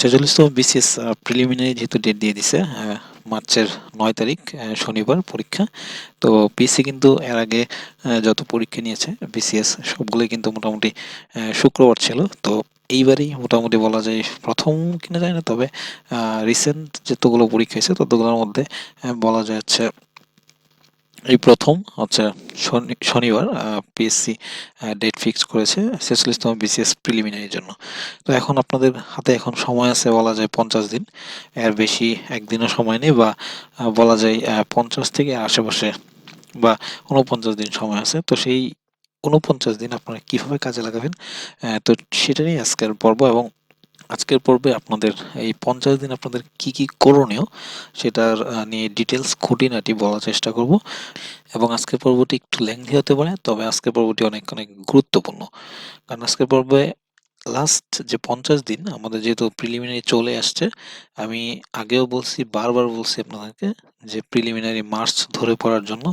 46তম BCS preliminary যেহেতু date দিয়ে দিছে মার্চের 9 তারিখ শনিবার পরীক্ষা। তো পিএসসি কিন্তু এর আগে যত পরীক্ষা নিয়েছে বিসিএস সবগুলোই কিন্তু মোটামুটি শুক্রবার ছিল। তো এইবারই মোটামুটি বলা যায় প্রথম কিনা যায় না, তবে রিসেন্ট যতগুলো পরীক্ষা হয়েছে ততগুলোর মধ্যে বলা যায় হচ্ছে এই প্রথম হচ্ছে শনিবার পিএসসি ডেট ফিক্স করেছে 46তম বিসিএস প্রিলিমিনারির জন্য। তো এখন আপনাদের হাতে এখন সময় আছে বলা যায় 50 দিন, এর বেশি একদিনও সময় নেই, বা বলা যায় 50 থেকে আশেপাশে বা 49 দিন সময় আছে। তো সেই 49 দিন আপনারা কিভাবে কাজে লাগাবেন, তো সেটা নিয়ে আজকের পর্ব। এবং আজকের পর্বে আপনাদের এই 50 দিন আপনাদের কি কি করণীয় সেটার নিয়ে ডিটেলস খুঁটিনাটি বলার চেষ্টা করব। এবং আজকের পর্বটি একটু লেংথি হতে পারে, তবে আজকের পর্বটি অনেক অনেক গুরুত্বপূর্ণ। কারণ আজকের পর্বে লাস্ট যে 50 দিন আমাদের যেহেতু প্রিলিমিনারি চলে আসছে, আমি আগেও বলছি, বারবার বলছি আপনাদেরকে যে প্রিলিমিনারি মার্চ ধরে পড়ার জন্য।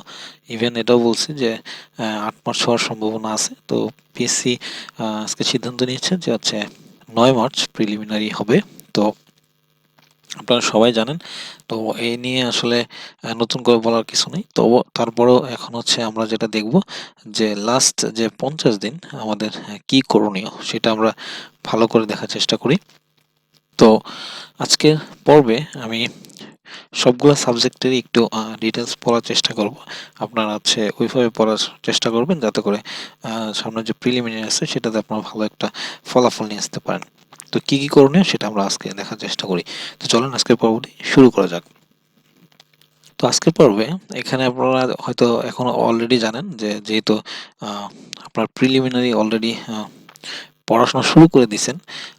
ইভেন এটাও বলছি যে 8 মার্চ হওয়ার সম্ভাবনা আছে। তো পিএসসি আজকে সিদ্ধান্ত নিয়েছে যে হচ্ছে 9 মার্চ প্রিলিমিনারি হবে। তো আপনারা সবাই জানেন। তো এই নিয়ে আসলে নতুন করে বলার কিছু নেই। তো তারপরেও এখন হচ্ছে আমরা যেটা দেখব যে লাস্ট যে 50 দিন আমাদের কি করণীয় সেটা আমরা ভালো করে দেখার চেষ্টা করি। তো আজকের পর্বে আমি সবগুলো সাবজেক্টেরই একটু ডিটেলস পড়ার চেষ্টা করব। আপনারা হচ্ছে ওইভাবে পড়ার চেষ্টা করবেন যাতে করে সামনে যে প্রিলিমিনারি আছে সেটাতে আপনারা ভালো একটা ফলাফল নিয়ে আসতে পারেন। তো কি কি করণীয় সেটা আমরা আজকে দেখার চেষ্টা করি। তো চলুন আজকের পর্বটি শুরু করা যাক। তো আজকের পর্বে এখানে আপনারা হয়তো এখন অলরেডি জানেন যে যেহেতু আপনার প্রিলিমিনারি অলরেডি পড়াশোনা শুরু করে দিয়েছেন,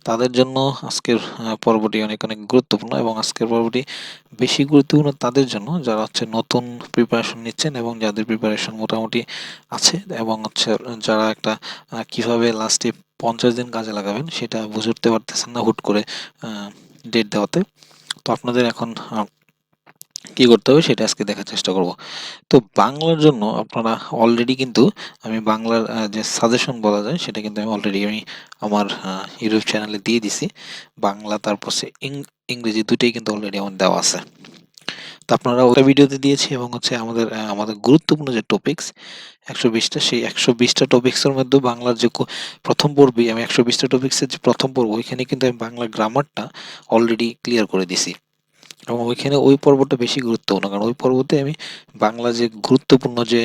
তাদের জন্য আজকের পর্বটি অনেক অনেক গুরুত্বপূর্ণ। এবং আজকের পর্বটি বেশি গুরুত্বপূর্ণ তাদের জন্য যারা হচ্ছে নতুন প্রিপারেশন নিচ্ছেন এবং যাদের প্রিপারেশন মোটামুটি আছে, এবং হচ্ছে যারা একটা কিভাবে লাস্টে 50 দিন কাজে লাগাবেন সেটা বুঝে উঠতে পারতেছেন না হুট করে ডেট দেওয়াতে। তো আপনাদের এখন কি করতে হবে সেটা আজকে দেখার চেষ্টা করব। তো বাংলার জন্য আপনারা অলরেডি কিন্তু আমি বাংলার যে সাজেশন বলা যায় সেটা কিন্তু আমি অলরেডি আমার ইউটিউব চ্যানেলে দিয়ে দিছি। বাংলা তারপর সে ইংরেজি দুটোই কিন্তু অলরেডি আমার দেওয়া আছে। তো আপনারা ওটা ভিডিওতে দিয়েছি। এবং হচ্ছে আমাদের গুরুত্বপূর্ণ যে টপিকস 120টা, সেই 120টা টপিক্সের মধ্যে বাংলার যে প্রথম পর্বই আমি 120টা টপিক্সের যে প্রথম পর্ব ওইখানে কিন্তু আমি বাংলা গ্রামারটা অলরেডি ক্লিয়ার করে দিছি। এবং ওইখানে ওই পর্বটা বেশি গুরুত্বপূর্ণ, কারণ ওই পর্বতে আমি বাংলা যে গুরুত্বপূর্ণ যে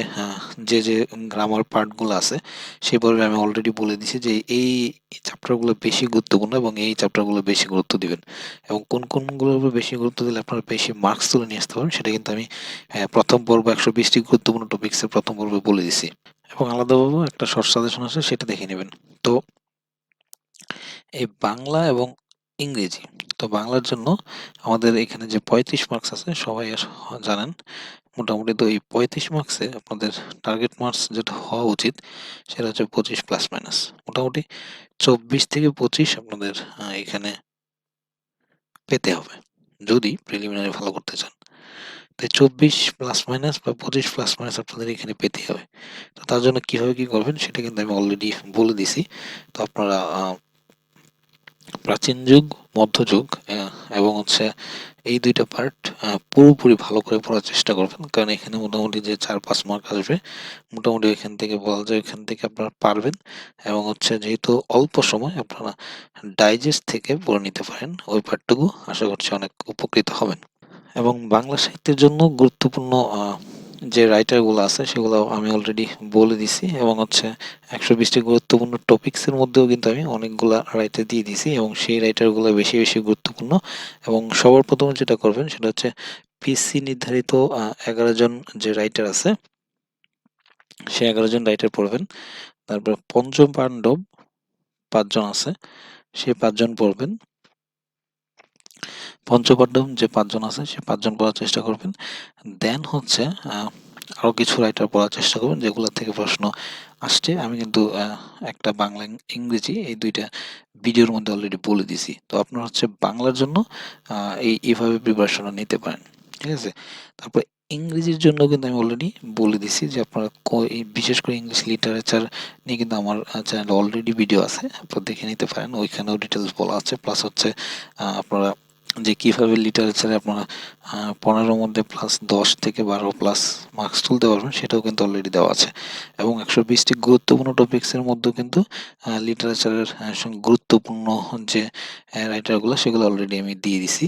যে গ্রামার পার্টগুলো আছে সেই পর্বে আমি অলরেডি বলে দিছি যে এই চ্যাপ্টারগুলো বেশি গুরুত্বপূর্ণ এবং এই চ্যাপ্টারগুলো বেশি গুরুত্ব দিবেন। এবং কোন কোনগুলোর উপর বেশি গুরুত্ব দিলে আপনারা বেশি মার্কস তুলে নিয়ে আসতে পারবেন সেটা কিন্তু আমি প্রথম পর্ব 120টি গুরুত্বপূর্ণ টপিক্সের প্রথম পর্বে বলে দিছি। এবং আলাদাভাবে একটা শর্ট সাজেশন আছে, সেটা দেখে নেবেন। তো এই বাংলা এবং ইংরেজি, তো বাংলার জন্য আমাদের এখানে যে 35 মার্কস আছে সবাই জানেন মোটামুটি। তো এই 35 মার্কসে আপনাদের টার্গেট মার্কস যেটা হওয়া উচিত সেটা হচ্ছে 25 প্লাস মাইনাস। মোটামুটি 24 থেকে 25 আপনাদের এখানে পেতে হবে যদি প্রিলিমিনারি ভালো করতে চান। তাই 24 প্লাস মাইনাস বা 25 প্লাস মাইনাস আপনাদের এখানে পেতে হবে। তো তার জন্য কিভাবে কি করবেন সেটা কিন্তু আমি অলরেডি বলে দিছি। তো আপনারা প্রাচীন যুগ, মধ্যযুগ এবং হচ্ছে এই দুইটা পার্ট পুরোপুরি ভালো করে পড়ার চেষ্টা করবেন, কারণ এখানে মোটামুটি যে 4-5 মার্ক আসবে মোটামুটি এখান থেকে বলা যায় এখান থেকে আপনারা পারবেন। এবং হচ্ছে যেহেতু অল্প সময় আপনারা ডাইজেস্ট থেকে পড়ে নিতে পারেন ওই পার্টটুকু, আশা করছি অনেক উপকৃত হবেন। এবং বাংলা সাহিত্যের জন্য গুরুত্বপূর্ণ যে রাইটারগুলো আছে সেগুলো আমি অলরেডি বলে দিছি। এবং হচ্ছে 120টি গুরুত্বপূর্ণ টপিক্সের মধ্যেও কিন্তু আমি অনেকগুলা রাইটার দিয়ে দিছি, এবং সেই রাইটারগুলো বেশি বেশি গুরুত্বপূর্ণ। এবং সবার প্রথমে যেটা করবেন সেটা হচ্ছে পিসি নির্ধারিত 11 জন যে রাইটার আছে সে 11 জন রাইটার পড়বেন। তারপর পঞ্চম পাণ্ডব 5 জন আছে, সে 5 জন পড়বেন। পঞ্চপাণ্ডব যে 5 জন আছে সে 5 জন পড়ার চেষ্টা করবেন। দেন হচ্ছে আরো কিছু রাইটার পড়ার চেষ্টা করবেন যেগুলো থেকে প্রশ্ন আসছে। আমি কিন্তু একটা বাংলা ইংরেজি এই দুইটা ভিডিওর মধ্যে অলরেডি বলে দিছি। তো আপনারা হচ্ছে বাংলার জন্য এইভাবে প্রিপারেশন নিতে পারেন, ঠিক আছে। তারপর ইংরেজির জন্য কিন্তু আমি অলরেডি বলে দিছি যে আপনারা বিশেষ করে ইংলিশ লিটারেচার নিয়ে কিন্তু আমার চ্যানেলে অলরেডি ভিডিও আছে, আপনারা দেখে নিতে পারেন, ওইখানেও ডিটেলস বলা আছে। প্লাস হচ্ছে আপনারা যে কীভাবে লিটারেচারে আপনারা 15-র মধ্যে প্লাস 10 থেকে 12 প্লাস মার্কস তুলতে পারবেন সেটাও কিন্তু অলরেডি দেওয়া আছে। এবং 120টি গুরুত্বপূর্ণ টপিক্সের মধ্যেও কিন্তু লিটারেচারের গুরুত্বপূর্ণ যে রাইটারগুলো সেগুলো অলরেডি আমি দিয়ে দিছি।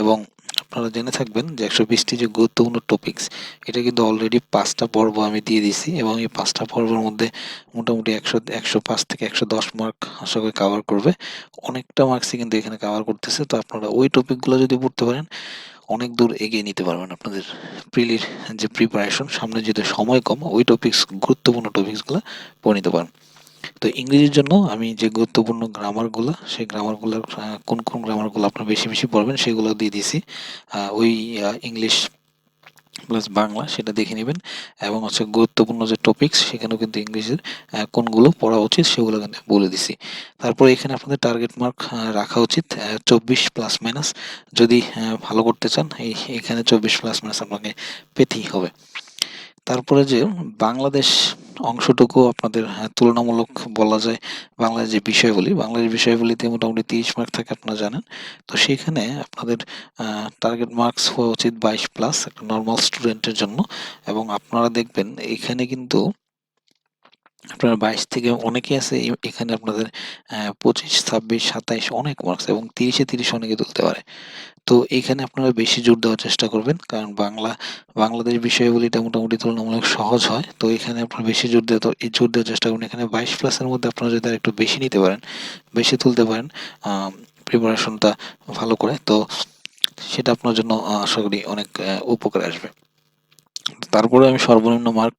এবং আপনারা জেনে থাকবেন যে 120টি যে গুরুত্বপূর্ণ টপিক্স এটা কিন্তু অলরেডি 5টা পর্ব আমি দিয়ে দিছি, এবং এই 5টা পর্বের মধ্যে মোটামুটি 105 থেকে 110 মার্ক আশা করি কাভার করবে। অনেকটা মার্কসই কিন্তু এখানে কাভার করতেছে। তো আপনারা ওই টপিকগুলো যদি পড়তে পারেন অনেক দূর এগিয়ে নিতে পারবেন আপনাদের প্রিলির যে প্রিপারেশন। সামনে যেহেতু সময় কম, ওই টপিক্স গুরুত্বপূর্ণ টপিক্সগুলো পড়ে নিতে পারেন। তো ইংরেজির জন্য আমি যে গুরুত্বপূর্ণ গ্রামারগুলো, সেই গ্রামারগুলোর কোন কোন গ্রামারগুলো আপনারা বেশি বেশি পড়বেন সেগুলো দিয়ে দিয়েছি। ওই ইংলিশ প্লাস বাংলা সেটা দেখে নেবেন। এবং হচ্ছে গুরুত্বপূর্ণ যে টপিকস সেখানেও কিন্তু ইংরেজির কোনগুলো পড়া উচিত সেগুলো কিন্তু বলে দিছি। তারপরে এখানে আপনাদের টার্গেট মার্ক রাখা উচিত 24 প্লাস মাইনাস। যদি ভালো করতে চান এখানে 24 প্লাস মাইনাস আপনাকে পেতেই হবে। তারপরে যে বাংলাদেশ অংশটুকু আপনাদের তুলনামূলক বলা যায়। বাংলার যে বিষয়গুলি, বাংলার বিষয়গুলিতে মোটামুটি 30 মার্ক থাকে আপনারা জানেন। তো সেখানে আপনাদের টার্গেট মার্কস হওয়া উচিত 22 প্লাস একটা নর্মাল স্টুডেন্টের জন্য। এবং আপনারা দেখবেন এখানে কিন্তু আপনার 22 থেকে অনেকেই আছে এখানে আপনাদের 25, 26, 27 অনেক মার্কস, এবং 30-এ 30 অনেকে তুলতে পারে। তো এইখানে আপনারা বেশি জোর দেওয়ার চেষ্টা করবেন, কারণ বাংলাদেশ বিষয়গুলিটা মোটামুটি তুলনামূলক সহজ হয়। তো এখানে আপনারা বেশি জোর দেওয়ার চেষ্টা করবেন। এখানে 22 প্লাসের মধ্যে আপনারা যদি আরেকটু বেশি নিতে পারেন, বেশি তুলতে পারেন প্রিপারেশনটা ভালো করে, তো সেটা আপনার জন্য আশা করি অনেক উপকারে আসবে। তারপরে আমি সর্বনিম্ন মার্ক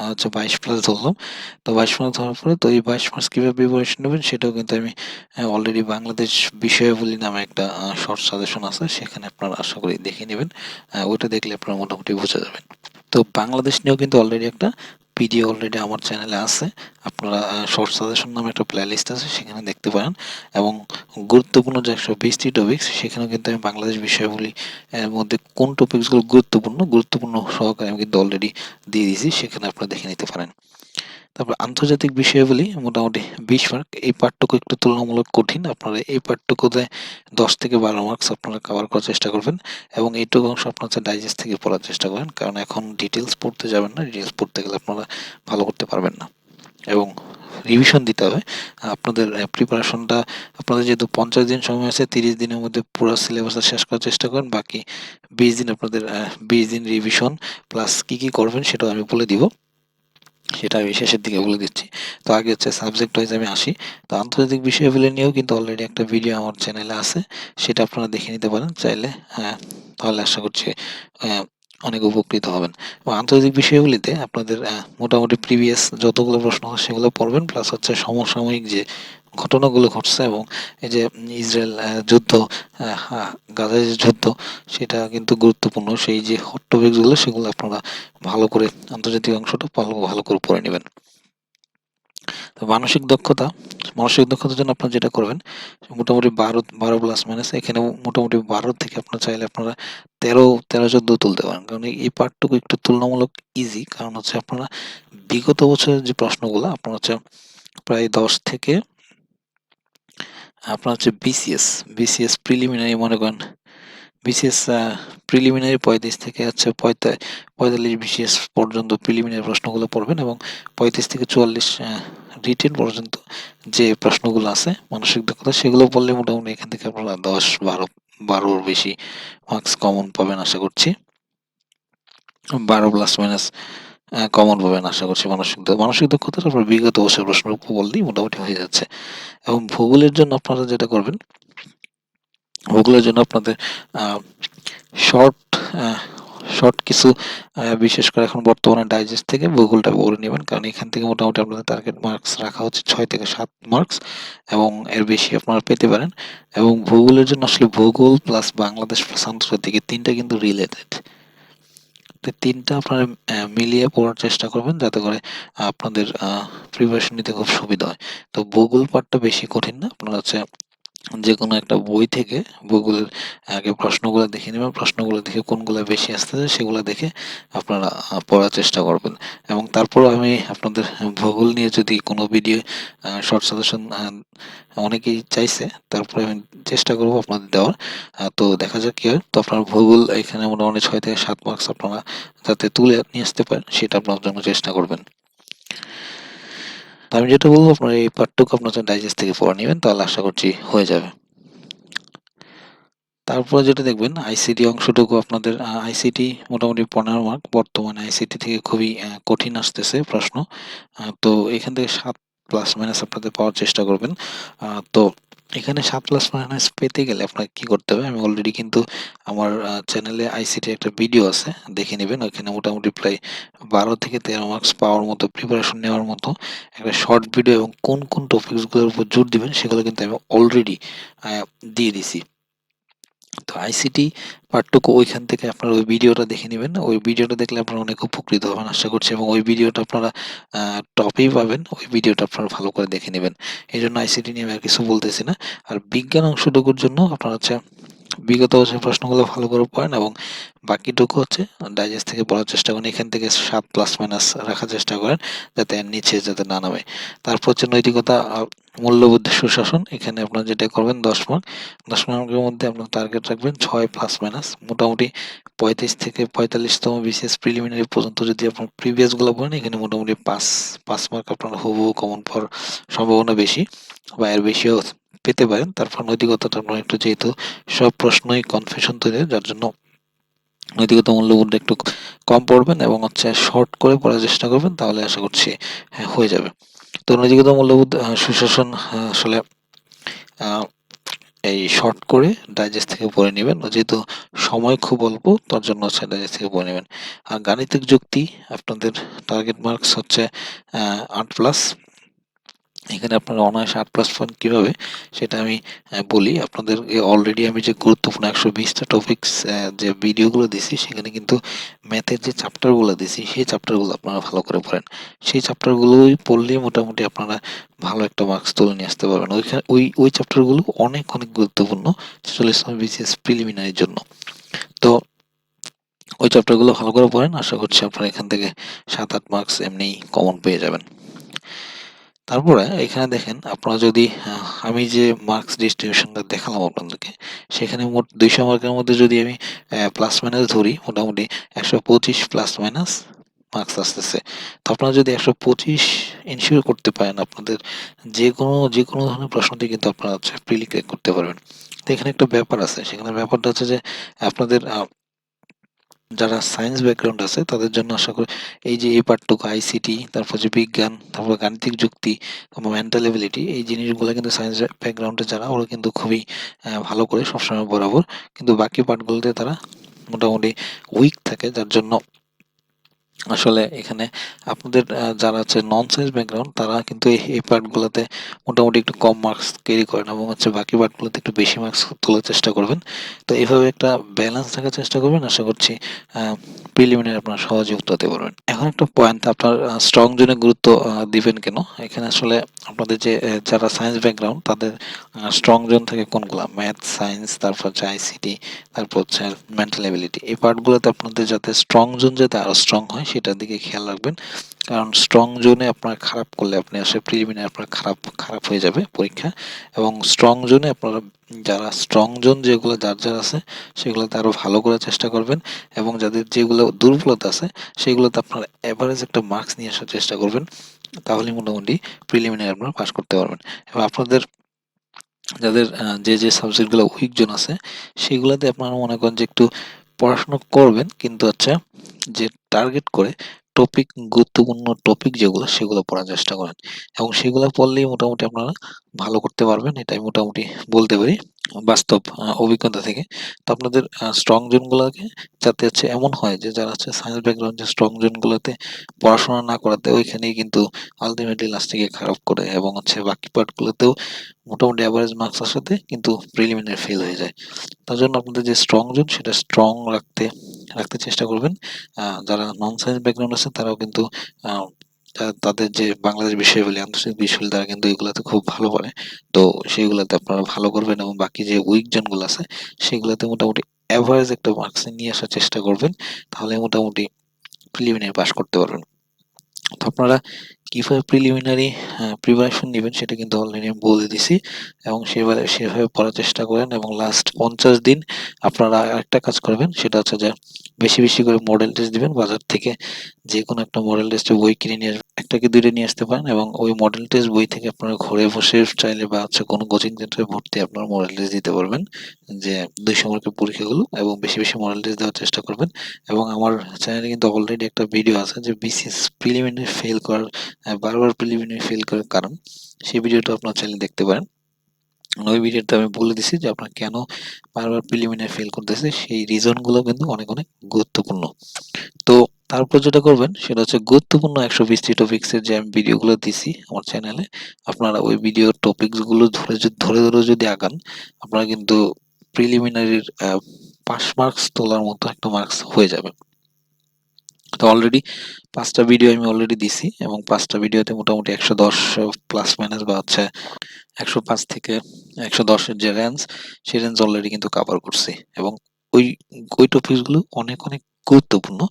হচ্ছে 22 প্লাস ধরলাম। তো 22 প্লাস ধরার পরে তো এই 22 মার্কস কীভাবে প্রিপারেশন নেবেন সেটাও কিন্তু আমি অলরেডি বাংলাদেশ বিষয়াবলী নামে একটা শর্ট সাজেশন আছে, সেখানে আপনারা আশা করি দেখে নেবেন। ওইটা দেখলে আপনারা মোটামুটি বুঝে যাবেন। তো বাংলাদেশ নিয়েও কিন্তু অলরেডি একটা ভিডিও অলরেডি আমার চ্যানেলে আছে, আপনারা শর্ট সাজেশন নামে একটা প্লেলিস্ট আছে সেখানে দেখতে পারেন। এবং গুরুত্বপূর্ণ যে 120টি টপিক্স সেখানেও কিন্তু আমি বাংলাদেশ বিষয়গুলি এর মধ্যে কোন টপিকসগুলো গুরুত্বপূর্ণ সহকারে আমি কিন্তু অলরেডি দিয়ে দিয়েছি, সেখানে আপনারা দেখে নিতে পারেন। তারপর আন্তর্জাতিক বিষয়াবলী মোটামুটি 20 মার্ক। এই পাঠটুকু একটু তুলনামূলক কঠিন, আপনারা এই পাঠটুকুতে 10 থেকে 12 মার্কস আপনারা কভার করার চেষ্টা করবেন। এবং এইটুকু অংশ আপনারা ডাইজেস্ট থেকে পড়ার চেষ্টা করেন, কারণ এখন ডিটেলস পড়তে যাবেন না, ডিটেলস পড়তে গেলে আপনারা ভালো করতে পারবেন না। এবং রিভিশন দিতে হবে আপনাদের প্রিপারেশনটা। আপনাদের যেহেতু 50 দিন সময় আছে, 30 দিনের মধ্যে পুরো সিলেবাসটা শেষ করার চেষ্টা করেন। বাকি 20 দিন আপনাদের 20 দিন রিভিশন প্লাস কি কি করবেন সেটাও আমি বলে দিব, সেটা আমি শেষের দিকে বলে দিচ্ছি। তো আগে হচ্ছে সাবজেক্ট ওয়াইজ আমি আসি। তো আন্তর্জাতিক বিষয়াবলী নিয়েও কিন্তু অলরেডি একটা ভিডিও আমার চ্যানেলে আছে, সেটা আপনারা দেখে নিতে পারেন চাইলে। তাহলে আশা করছি অনেক উপকৃত হবেন। এবং আন্তর্জাতিক বিষয়গুলিতে আপনাদের মোটামুটি প্রিভিয়াস যতগুলো প্রশ্ন হয় সেগুলো পড়বেন, প্লাস হচ্ছে সমসাময়িক যে ঘটনাগুলো ঘটছে, এবং এই যে ইসরায়েল যুদ্ধ, গাজার যে যুদ্ধ, সেটা কিন্তু গুরুত্বপূর্ণ। সেই যে হট টপিকসগুলো সেগুলো আপনারা ভালো করে আন্তর্জাতিক অংশটা ভালো করে পড়ে নেবেন। তো মানসিক দক্ষতার জন্য আপনারা যেটা করবেন, মোটামুটি 12 প্লাস মাইনাস। এখানে মোটামুটি 12 থেকে আপনারা চাইলে আপনারা 13-14 তুলতে পারেন, কারণ এই পার্টটুকু একটু তুলনামূলক ইজি। কারণ হচ্ছে আপনারা বিগত বছরের যে প্রশ্নগুলো আপনার হচ্ছে প্রায় 10 থেকে আপনার হচ্ছে বিসিএস প্রিলিমিনারি মনে করেন, বিসিএস প্রিলিমিনারি 35 থেকে হচ্ছে 45 বিসিএস পর্যন্ত প্রিলিমিনারি প্রশ্নগুলো পড়বেন। এবং 35 থেকে 44 রিটেন পর্যন্ত যে প্রশ্নগুলো আছে মানসিক দক্ষতা, সেগুলো পড়লে মোটামুটি এখান থেকে আপনারা 10-12-12-র বেশি মার্কস কমন পাবেন আশা করছি। 12 প্লাস মাইনাস কমন পাবেন আশা করছি মানসিক দক্ষতার উপর বিগত বছরের প্রশ্ন বললেই মোটামুটি হয়ে যাচ্ছে। এবং ভূগোলের জন্য আপনারা যেটা করবেন, ভূগোলের জন্য আপনাদের শর্ট শর্ট কিছু বিশেষ করে এখন বর্তমানে ডাইজেস্ট থেকে ভূগোলটা পড়ে নেবেন, কারণ এখান থেকে মোটামুটি আপনাদের টার্গেট মার্কস রাখা হচ্ছে 6 থেকে 7 মার্কস, এবং এর বেশি আপনারা পেতে পারেন। এবং ভূগোলের জন্য আসলে ভূগোল প্লাস বাংলাদেশ প্লাস আন্তর্জাতিক তিনটা কিন্তু রিলেটেড। তো তিনটা আপনারা মিলিয়ে পড়ার চেষ্টা করবেন, যাতে করে আপনাদের প্রিপারেশন নিতে খুব সুবিধা হয়। তো ভূগোল পার্টটা বেশি কঠিন না, আপনারা হচ্ছে যেকোনো একটা বই থেকে বইগুলোর আগে প্রশ্নগুলো দেখে নেবেন, প্রশ্নগুলো দেখে কোনগুলো বেশি আসতেছে সেগুলো দেখে আপনারা পড়ার চেষ্টা করবেন। এবং তারপর আমি আপনাদের ভূগোল নিয়ে যদি কোনো ভিডিও শর্ট সাজেশন অনেকেই চাইছে, তারপরে আমি চেষ্টা করব আপনাদের দেওয়ার। তো দেখা যাক কি হয়। তো আপনার ভূগোল এখানে মোটামুটি 6 থেকে 7 মার্কস আপনারা যাতে তুলে নিয়ে আসতে পারেন সেটা আপনার জন্য চেষ্টা করবেন। তো আমি যেটা বলবো, আপনার এই পার্টটুকু আপনার ডাইজেস্ট থেকে পড়ে নেবেন, তাহলে আশা করছি হয়ে যাবে। তারপরে যেটা দেখবেন আইসিটি অংশটুকু আপনাদের, আইসিটি মোটামুটি 15 মার্ক, বর্তমানে আইসিটি থেকে খুবই কঠিন আসতেছে প্রশ্ন। তো এখান থেকে 7 প্লাস মাইনাস আপনাদের পাওয়ার চেষ্টা করবেন। তো এখানে 7 প্লাস মাইনাস পেতে গেলে আপনাকে কি করতে হবে, আমি অলরেডি কিন্তু আমার চ্যানেলে আইসিটি একটা ভিডিও আছে, দেখে নেবেন। ওইখানে মোটামুটি প্রায় 12 থেকে 13 মার্কস পাওয়ার মতো, প্রিপারেশন নেওয়ার মতো একটা শর্ট ভিডিও এবং কোন কোন টপিকসগুলোর উপর জোর দিবেন সেগুলো কিন্তু আমি অলরেডি দিয়ে দিছি। তো আইসিটি পার্টটুকু ওইখান থেকে আপনারা ওই ভিডিওটা দেখে নেবেন। ওই ভিডিওটা দেখলে আপনারা অনেক উপকৃত হবেন আশা করছি, এবং ওই ভিডিওটা আপনারা টপেই পাবেন। ওই ভিডিওটা আপনারা ভালো করে দেখে নেবেন। এই জন্য আইসিটি নিয়ে আমি আর কিছু বলতেছি না। আর বিজ্ঞান অংশটুকুর জন্য আপনারা হচ্ছে বিগত বছরের প্রশ্নগুলো ভালো করে পড়েন এবং বাকিটুকু হচ্ছে ডাইজেস্ট থেকে পড়ার চেষ্টা করেন। এখান থেকে 7 প্লাস মাইনাস রাখার চেষ্টা করেন যাতে এর নিচে যাতে না নামে। তারপর হচ্ছে নৈতিকতা, মূল্যবোধ, সুশাসন। এখানে আপনারা যেটা করবেন 10 মার্ক, 10 মার্কের মধ্যে আপনার টার্গেট রাখবেন 6 প্লাস মাইনাস, মোটামুটি 35 থেকে 45তম বিসিএস প্রিলিমিনারি পর্যন্ত যদি আপনার প্রিভিয়াস গুলো পড়েন, এখানে মোটামুটি 5 মার্ক আপনার হুবহু কমন পাওয়ার সম্ভাবনা বেশি, বা এর বেশিও পেতে পারেন। তারপর নৈতিকতাটা আপনার একটু, যেহেতু সব প্রশ্নই কনফিউশন তৈরি হয়, যার জন্য নৈতিকতা মূল্যবোধটা একটু কম পড়বেন এবং হচ্ছে শর্ট করে পড়ার চেষ্টা করবেন, তাহলে আশা করছি হ্যাঁ হয়ে যাবে। তো নৈতিকতা মূল্যবোধ, সুশাসন আসলে আহ, এই শর্ট করে ডাইজেস্ট থেকে পড়ে নেবেন, যেহেতু সময় খুব অল্প, তার জন্য হচ্ছে ডাইজেস্ট থেকে পড়ে নেবেন। আর গাণিতিক যুক্তি আপনাদের টার্গেট মার্কস হচ্ছে 8 প্লাস। এখানে আপনারা অনায়াসে 8 প্লাস পান কিভাবে সেটা আমি বলি আপনাদের। অলরেডি আমি যে গুরুত্বপূর্ণ 120টা টপিকস যে ভিডিওগুলো দিছি, সেখানে কিন্তু ম্যাথের যে চ্যাপ্টারগুলো দিছি সেই চ্যাপ্টারগুলো আপনারা ভালো করে পড়েন। সেই চ্যাপ্টারগুলোই পড়লেই মোটামুটি আপনারা ভালো একটা মার্কস তুলে নিয়ে আসতে পারবেন। ওইখানে ওই চ্যাপ্টারগুলো অনেক অনেক গুরুত্বপূর্ণ 46তম বিসিএস প্রিলিমিনারির জন্য। তো ওই চ্যাপ্টারগুলো ভালো করে পড়েন, আশা করছি আপনারা এখান থেকে 7-8 মার্কস এমনিই কমন পেয়ে যাবেন। তারপরে এখানে দেখেন, আপনারা যদি আমি যে মার্কস ডিস্ট্রিবিউশনটা দেখালাম আপনাদেরকে, সেখানে মোট 200 মার্কের মধ্যে যদি আমি প্লাস মাইনাস ধরি, মোটামুটি 125 প্লাস মাইনাস মার্কস আসতেছে। তো আপনারা যদি 125 এনশিওর করতে পারেন, আপনাদের যে কোনো ধরনের প্রশ্নটি কিন্তু আপনারা হচ্ছে প্রিলি ক্র্যাক করতে পারবেন। তো এখানে একটা ব্যাপার আছে, সেখানে ব্যাপারটা হচ্ছে যে আপনাদের যারা সায়েন্স ব্যাকগ্রাউন্ড আছে তাদের জন্য আশা করি এই যে এই পার্টটুকু আইসিটি, তারপর যে বিজ্ঞান, তারপর গাণিতিক যুক্তি, মেন্টাল এবিলিটি, এই জিনিসগুলো কিন্তু সায়েন্স ব্যাকগ্রাউন্ডে যারা, ওরা কিন্তু খুবই ভালো করে সবসময় বরাবর, কিন্তু বাকি পার্টগুলোতে তারা মোটামুটি উইক থাকে, যার জন্য আসলে এখানে আপনাদের যারা আছে নন সায়েন্স ব্যাকগ্রাউন্ড, তারা কিন্তু এই পার্টগুলোতে মোটামুটি একটু কম মার্কস ক্যারি করেন এবং হচ্ছে বাকি পার্টগুলোতে একটু বেশি মার্কস তোলার চেষ্টা করবেন। তো এইভাবে একটা ব্যালেন্স রাখার চেষ্টা করবেন, আশা করছি প্রিলিমিনারি আপনারা সহজে উত্তর দিতে পারবেন। এখন একটা পয়েন্ট, আপনার স্ট্রং জোনে গুরুত্ব দিবেন কেন। এখানে আসলে আপনাদের যে যারা সায়েন্স ব্যাকগ্রাউন্ড, তাদের স্ট্রং জোন থাকে কোনগুলা, ম্যাথ, সায়েন্স, তারপর হচ্ছে আইসিটি, তারপর হচ্ছে মেন্টাল এবিলিটি। এই পার্টগুলোতে আপনাদের যাতে স্ট্রং জোন যাতে আরো স্ট্রং হয় সেটার দিকে খেয়াল রাখবেন। কারণ স্ট্রং জোনে আপনার খারাপ করলে আপনি আসলে প্রিলিমিনারি আপনার খারাপ খারাপ হয়ে যাবে পরীক্ষা। এবং স্ট্রং জোনে আপনারা, যারা স্ট্রং জোন যেগুলো যার আছে, সেগুলোতে আরো ভালো করার চেষ্টা করবেন। এবং যাদের যেগুলো দুর্বলতা আছে, সেগুলোতে আপনার এভারেজ একটা মার্কস নিয়ে আসার চেষ্টা করবেন, তাহলে মোটামুটি প্রিলিমিনারি আপনারা পাস করতে পারবেন। এবং আপনাদের যাদের যে সাবজেক্টগুলো উইক জোন আছে, সেগুলোতে আপনারা মনে করেন যে একটু পড়াশোনা করবেন, কিন্তু হচ্ছে যে টার্গেট করে টপিক, গুরুত্বপূর্ণ টপিক যেগুলো, সেগুলো পড়ার চেষ্টা করেন এবং সেগুলো পড়লেই মোটামুটি আপনারা ভালো করতে পারবেন, এটাই মোটামুটি বলতে পারি বাস্তব অভিজ্ঞতা থেকে। তো আপনাদের স্ট্রং জোনগুলোকে যাতে হচ্ছে এমন হয় যে, যারা হচ্ছে সায়েন্স ব্যাকগ্রাউন্ড, যে স্ট্রং জোনগুলোতে পড়াশোনা না করাতে ওইখানেই কিন্তু আলটিমেটলি লাস্টে গিয়ে খারাপ করে, এবং হচ্ছে বাকি পার্টগুলোতেও মোটামুটি এভারেজ মার্কস আসাতে কিন্তু প্রিলিমিনারি ফেল হয়ে যায়। তার জন্য আপনাদের যে স্ট্রং জোন, সেটা স্ট্রং রাখতে রাখতে চেষ্টা করবেন। যারা নন সায়েন্স ব্যাকগ্রাউন্ড আছে, তারাও কিন্তু তাদের যে বাংলাদেশ বিষয়াবলী, আন্তর্জাতিক বিষয়াবলী তারা কিন্তু এগুলাতে খুব ভালো পারে। তো সেগুলাতে আপনারা ভালো করবেন এবং বাকি যে উইক জোনগুলো আছে সেগুলাতে মোটামুটি এভারেজ একটা মার্কস নিয়ে আসার চেষ্টা করবেন। তাহলে মোটামুটি প্রিলিমিনারি পাস করতে পারবেন। তো আপনারা কিভাবে প্রিলিমিনারি প্রিপারেশন নেবেন সেটা কিন্তু অলরেডি আমি বলে দিছি এবং সেভাবে পড়ার চেষ্টা করেন এবং লাস্ট 50 দিন আপনারা আরেকটা কাজ করবেন, সেটা হচ্ছে যে বেশি বেশি করে মডেল টেস্ট দিবেন। বাজার থেকে যে কোনো একটা মডেল টেস্টের বই কিনে নিয়ে আসবেন, একটা কি দুইটা নিয়ে আসতে পারেন এবং ওই মডেল টেস্ট বই থেকে আপনারা ঘরে বসে চাইলে বা হচ্ছে কোনো কোচিং সেন্টারে ভর্তি আপনারা মডেল টেস্ট দিতে পারবেন, যে 200 মার্কের পরীক্ষাগুলো, এবং বেশি বেশি মডেল টেস্ট দেওয়ার চেষ্টা করবেন। এবং আমার চ্যানেলে কিন্তু অলরেডি একটা ভিডিও আছে যে বিসিএস প্রিলিমিনারি ফেল করার, বারবার প্রিলিমিনারি ফেল করার কারণ, সেই ভিডিওটা আপনার চ্যানেলে দেখতে পারেন। ওই ভিডিওতে আমি বলে দিছি যে আপনার কেন বারবার প্রিলিমিনারি ফেল করতেছে, সেই রিজন গুলো কিন্তু অনেক অনেক গুরুত্বপূর্ণ। তো তারপর যেটা করবেন সেটা হচ্ছে গুরুত্বপূর্ণ 120টি টপিক্সের যে আমি ভিডিওগুলো দিছি আমার চ্যানেলে, আপনারা ওই ভিডিও টপিকস গুলো ধরে ধরে যদি আগান, আপনারা কিন্তু প্রিলিমিনারির পাস মার্কস তোলার মতো একটা মার্কস হয়ে যাবে। তো অলরেডি 5টা ভিডিও আমি অলরেডি দিছি এবং 5টা ভিডিওতে মোটামুটি 110 প্লাস মাইনাস বা হচ্ছে 105 থেকে 110 এর যে রেঞ্জ, সেই রেঞ্জ অলরেডি কিন্তু কভার করছি এবং ওই ওই টপিকস গুলো অনেক অনেক গুরুত্বপূর্ণ,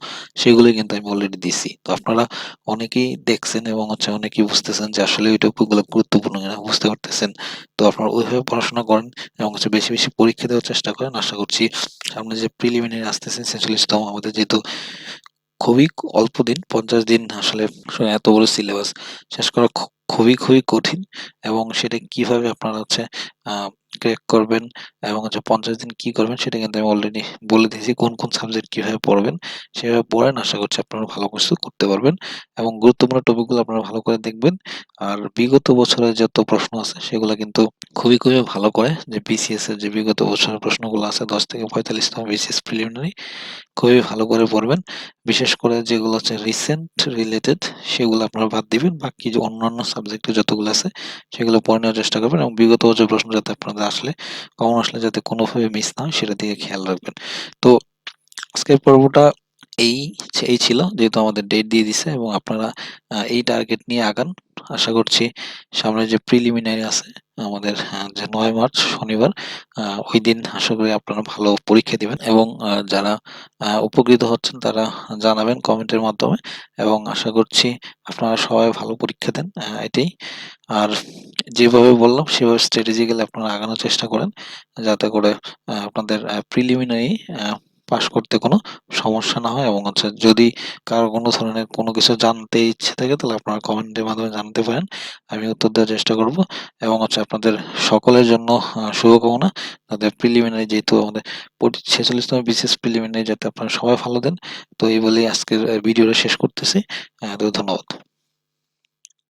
সেগুলো কিন্তু আমি অলরেডি দিছি। তো আপনারা অনেকেই দেখছেন এবং হচ্ছে অনেকেই বুঝতেছেন যে আসলে ওই টপিক গুলো গুরুত্বপূর্ণ কিনা, বুঝতে পারতেছেন। তো আপনারা ওইভাবে পড়াশোনা করেন এবং হচ্ছে বেশি বেশি পরীক্ষা দেওয়ার চেষ্টা করেন। আশা করছি সামনে যে প্রিলিমিনারি আসতেছে 46তম, আমাদের যেহেতু খুবই অল্প দিন, 50 দিন, আসলে এত বড় সিলেবাস শেষ করা খুবই খুবই কঠিন এবং সেটা কিভাবে আপনারা হচ্ছে ক্র্যাক করবেন এবং হচ্ছে 50 দিন কি করবেন সেটা কিন্তু আমি অলরেডি বলে দিয়েছি, কোন কোন সাবজেক্ট কিভাবে পড়বেন সেভাবে পড়েন। আশা করছি আপনারা ভালো কিছু করতে পারবেন এবং গুরুত্বপূর্ণ টপিকগুলো আপনারা ভালো করে দেখবেন। আর বিগত বছরের যত প্রশ্ন আছে সেগুলো কিন্তু খুবই খুবই ভালো করে, যে বিসিএস এর যে বিগত বছরের প্রশ্নগুলো আছে 10 থেকে 45তম বিসিএস প্রিলিমিনারি, খুবই ভালো করে পড়বেন। বিশেষ করে যেগুলো হচ্ছে রিসেন্ট রিলেটেড সেগুলো আপনারা বাদ দিবেন। বাকি যে অন্যান্য সাবজেক্টে যতগুলো আছে সেগুলো পড়ে নেওয়ার চেষ্টা করবেন এবং বিগত বছরের প্রশ্ন যাতে আপনাদের আসলে কমন আসলে যাতে কোনোভাবে মিস না হয় সেটার দিকে খেয়াল রাখবেন। তো আজকের পর্বটা এই এই ছিল, যেহেতু আমাদের ডেট দিয়ে দিছে এবং আপনারা এই টার্গেট নিয়ে আগান। আশা করছি সামনে যে প্রিলিমিনারি আছে আমাদের, যে 9 মার্চ শনিবার, ওই দিন আশা করি আপনারা ভালো পরীক্ষা দিবেন এবং যারা উপকৃত হচ্ছেন তারা জানাবেন কমেন্টের মাধ্যমে এবং আশা করছি আপনারা সবাই ভালো পরীক্ষা দেন, এটাই। আর যেভাবে বললাম সেভাবে স্ট্র্যাটেজিক্যালি আপনারা আগানোর চেষ্টা করেন, যাতে করে আপনাদের প্রিলিমিনারি পাস করতে কোনো সমস্যা না হয় এবং হচ্ছে যদি কারো কোনো ধরনের কোনো কিছু জানতে ইচ্ছে থাকে তাহলে আপনারা কমেন্টের মাধ্যমে জানতে পারেন, আমি উত্তর দেওয়ার চেষ্টা করব। এবং হচ্ছে আপনাদের সকলের জন্য শুভকামনা, তাদের প্রিলিমিনারি যেহেতু আমাদের 46তম বিসিএস প্রিলিমিনারি, যাতে আপনারা সবাই ভালো দেন। তো এই বলেই আজকের ভিডিওটা শেষ করতেছি। তো ধন্যবাদ।